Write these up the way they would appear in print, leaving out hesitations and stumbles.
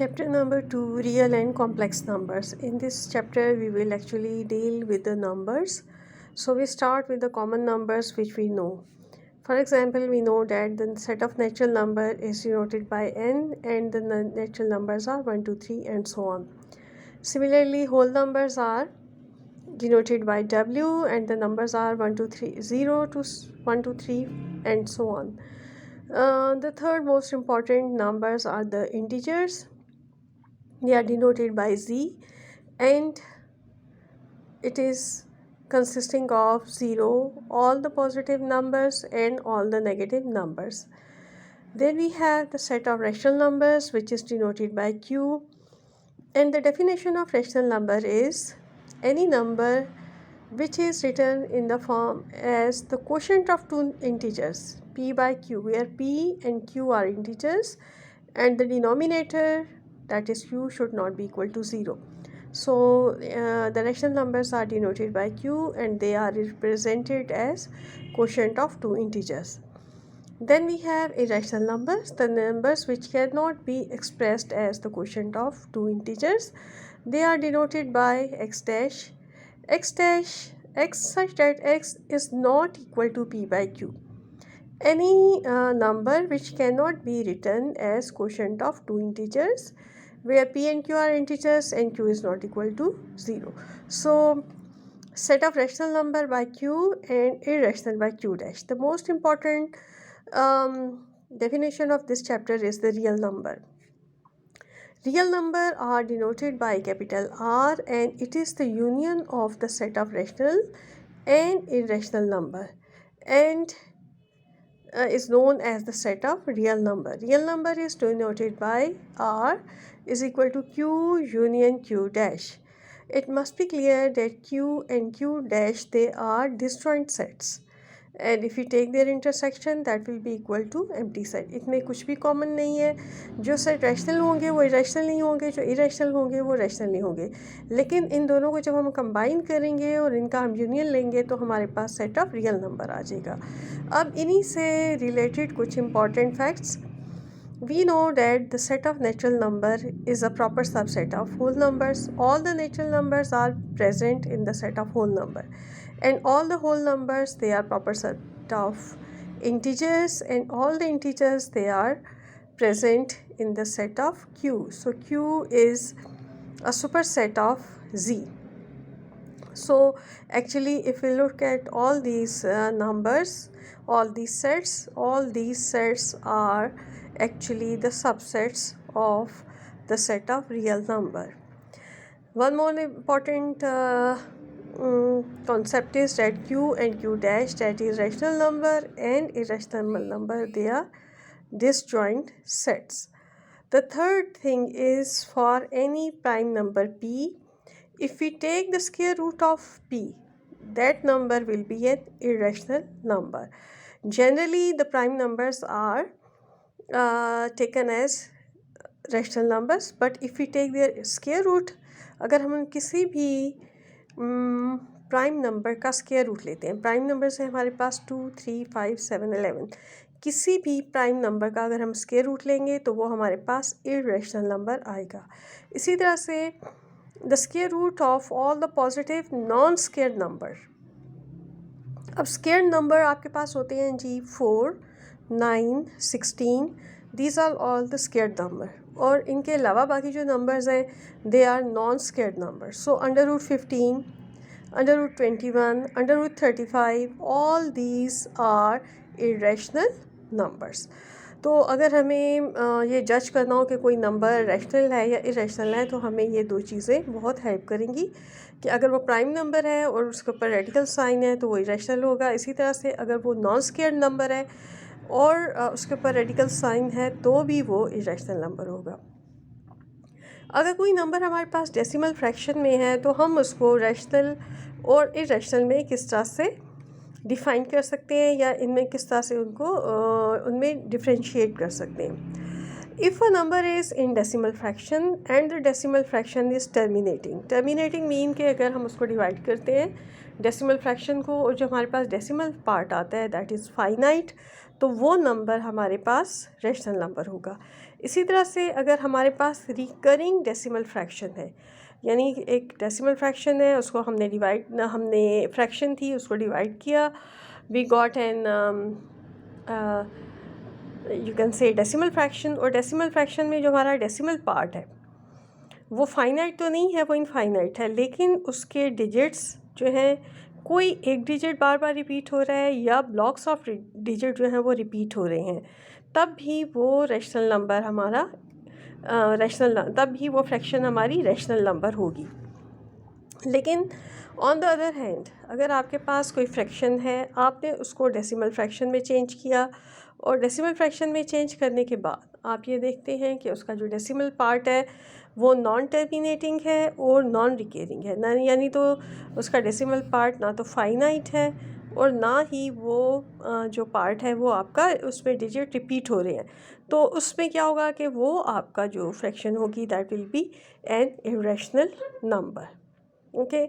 Chapter number 2, Real and Complex Numbers. In this chapter we will actually deal with the numbers. So we start with the common numbers which we know. For example, we know that the set of natural number is denoted by n and the natural numbers are 1, 2, 3 and so on. Similarly, whole numbers are denoted by w and the numbers are 1, 2, 3, 0 to 1, 2, 3 and so on. The third most important numbers are the integers. They are denoted by z and it is consisting of 0, all the positive numbers and all the negative numbers. Then we have the set of rational numbers which is denoted by q, and the definition of rational number is any number which is written in the form as the quotient of two integers p by q, where p and q are integers and the denominator, that is q, should not be equal to 0. So the rational numbers are denoted by q and they are represented as quotient of two integers. Then we have irrational numbers, the numbers which cannot be expressed as the quotient of two integers. They are denoted by x dash, x such that x is not equal to p by q. Any number which cannot be written as quotient of two integers where p and q are integers and q is not equal to 0. So set of rational number by q and irrational by q dash. The most important definition of this chapter is the real number. Real number are denoted by capital R and it is the union of the set of rational and irrational number and is known as the set of real number. Real number is denoted by R is equal to q union q dash. It must be clear that q and q dash, they are disjoint sets and if you take their intersection that will be equal to empty set. इसमें कुछ भी common नहीं है, जो set rational होंगे वो irrational नहीं होंगे, जो इरेशनल होंगे वो रैशनल नहीं होंगे, लेकिन इन दोनों को जब हम कंबाइन करेंगे और इनका हम यूनियन लेंगे तो हमारे पास सेट ऑफ रियल नंबर आ जाएगा. अब इन्हीं से रिलेटेड कुछ important facts. We know that the set of natural number is a proper subset of whole numbers. All the natural numbers are present in the set of whole number and all the whole numbers, they are proper set of integers and all the integers, they are present in the set of q. So q is a superset of z. So actually if we look at all these numbers, all these sets are actually the subsets of the set of real number. One more important concept is that q and q dash, that is rational number and irrational number, they are disjoint sets. The third thing is for any prime number p, if we take the square root of p, that number will be an irrational number. Generally the prime numbers are taken as rational numbers, but if we take their square root, अगर हम किसी भी prime number का square root लेते हैं, prime number से हमारे पास 2, 3, 5, 7, 11, किसी भी प्राइम नंबर का अगर हम स्क्वायर रूट लेंगे तो वो हमारे पास इरेशनल नंबर आएगा. इसी तरह से the square root of all the positive non square number. अब स्क्वायर नंबर आपके पास होते हैं जी 4, 9, 16, these are all the squared number, और इनके अलावा बाकी जो numbers हैं they are non squared numbers. So under root 15, under root 21, under root 35, all these are irrational numbers. तो अगर हमें ये जज करना हो कि कोई नंबर रैशनल है या इरेशनल है तो हमें ये दो चीज़ें बहुत हेल्प करेंगी कि अगर वो प्राइम नंबर है और उसके ऊपर रेडिकल साइन है तो वो इरेशनल होगा. इसी तरह से अगर वो नॉन स्क्वायर्ड नंबर है और उसके ऊपर रेडिकल साइन है तो भी वो इरेशनल नंबर होगा. अगर कोई नंबर हमारे पास डेसिमल फ्रैक्शन में है तो हम उसको रैशनल और इरेशनल में किस तरह से डिफ़ाइन कर सकते हैं या इनमें किस तरह से उनको उनमें डिफ्रेंशिएट कर सकते हैं. If a number is in decimal fraction and the decimal fraction is terminating mean के अगर हम उसको डिवाइड करते हैं डेसिमल फ्रैक्शन को और जो हमारे पास डेसिमल पार्ट आता है दैट इज़ फाइनाइट, तो वो नंबर हमारे पास रैशनल नंबर होगा. इसी तरह से अगर हमारे पास रिकरिंग डेसिमल फ्रैक्शन है, यानी एक डेसिमल फ्रैक्शन है, उसको हमने फ्रैक्शन थी उसको डिवाइड किया, we got an you can say decimal fraction, और डेसिमल फ्रैक्शन में जो हमारा डेसिमल पार्ट है वो फाइनाइट तो नहीं है, वो इनफाइनाइट है, लेकिन उसके डिजिट्स जो हैं कोई एक डिजिट बार बार रिपीट हो रहा है या ब्लॉक्स ऑफ डिजिट जो हैं वो रिपीट हो रहे हैं, तब भी वो रैशनल नंबर हमारा तब भी वो फ्रैक्शन हमारी रैशनल नंबर होगी। लेकिन ऑन द अदर हैंड अगर आपके पास कोई फ्रैक्शन है, आपने उसको डेसिमल फ्रैक्शन में चेंज किया, और डेसिमल फ्रैक्शन में चेंज करने के बाद आप ये देखते हैं कि उसका जो डेसिमल पार्ट है वो नॉन टर्मिनेटिंग है और नॉन रिकरिंग है, ना यानी तो उसका डेसिमल पार्ट ना तो फाइनाइट है और ना ही वो जो पार्ट है वो आपका उसमें डिजिट रिपीट हो रहे हैं, तो उसमें क्या होगा कि वो आपका जो फ्रैक्शन होगी that will be an irrational number. Okay,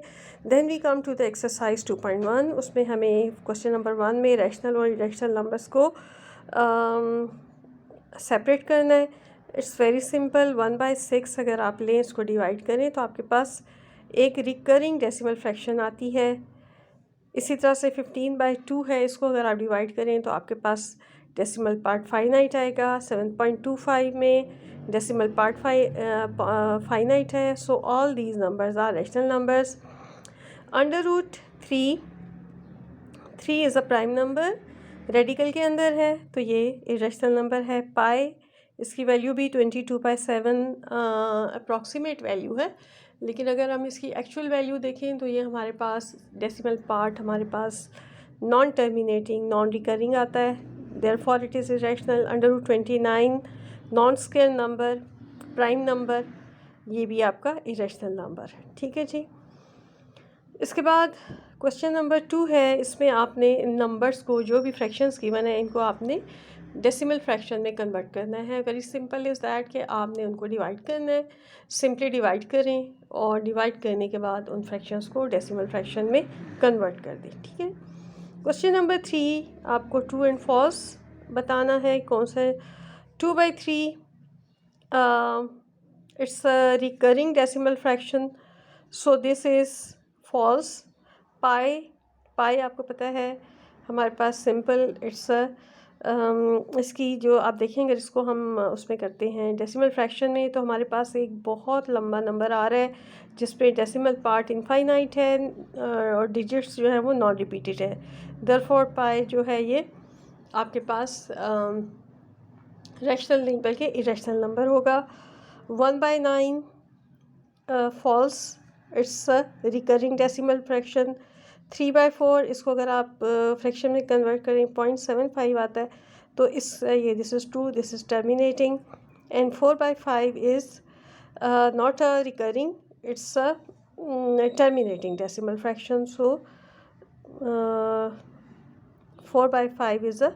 then we come to the exercise 2.1। उसमें हमें क्वेश्चन नंबर 1 में रैशनल और इरेशनल नंबर्स को सेपरेट करना है। इट्स वेरी सिंपल, 1/6 अगर आप लें इसको डिवाइड करें तो आपके पास एक रिकरिंग डेसिमल फ्रैक्शन आती है। इसी तरह से 15/2 है, इसको अगर आप डिवाइड करें तो आपके पास डेसिमल पार्ट फाइनाइट आएगा। 7.25 में डेसिमल पार्ट फाइनाइट है। So all these numbers are rational numbers. √3 is a prime number, radical के अंदर है तो ये इरेशनल नंबर है। पाई, इसकी वैल्यू भी 22/7 अप्रॉक्सीमेट वैल्यू है, लेकिन अगर हम इसकी एक्चुअल वैल्यू देखें तो ये हमारे पास डेसिमल पार्ट हमारे पास नॉन टर्मिनेटिंग नॉन रिकरिंग आता है, therefore it is irrational. √29 non square number, prime number, ये भी आपका इरेशनल नंबर है। ठीक है जी। इसके बाद क्वेश्चन नंबर 2 है, इसमें आपने इन नंबर्स को जो भी फ्रैक्शंस गिवन है इनको आपने डेसिमल फ्रैक्शन में कन्वर्ट करना है। वेरी सिंपल इज़ दैट कि आपने उनको डिवाइड करना है, सिंपली डिवाइड करें और डिवाइड करने के बाद उन फ्रैक्शंस को डेसिमल फ्रैक्शन में कन्वर्ट कर दें। ठीक है। क्वेश्चन नंबर 3 आपको ट्रू एंड फॉल्स बताना है। कौन सा? 2/3 it's a recurring decimal fraction, so this is false. Pi आपको पता है हमारे पास सिंपल इट्स इसकी जो आप देखेंगे इसको हम उसमें करते हैं डेसिमल फ्रैक्शन में, तो हमारे पास एक बहुत लंबा नंबर आ रहा है जिस पे डेसिमल पार्ट इनफाइनाइट है और डिजिट्स जो है वो नॉन रिपीटेड है। देयरफॉर पाई जो है ये आपके पास रैशनल नहीं बल्कि इरेशनल नंबर होगा। 1/9 falls, it's a recurring decimal fraction. 3/4 इसको अगर आप फ्रैक्शन में कन्वर्ट करें 0.75 आता है, तो ये this is true, this is terminating. And 4/5 is not a recurring, it's a terminating decimal fraction. So 4/5 is a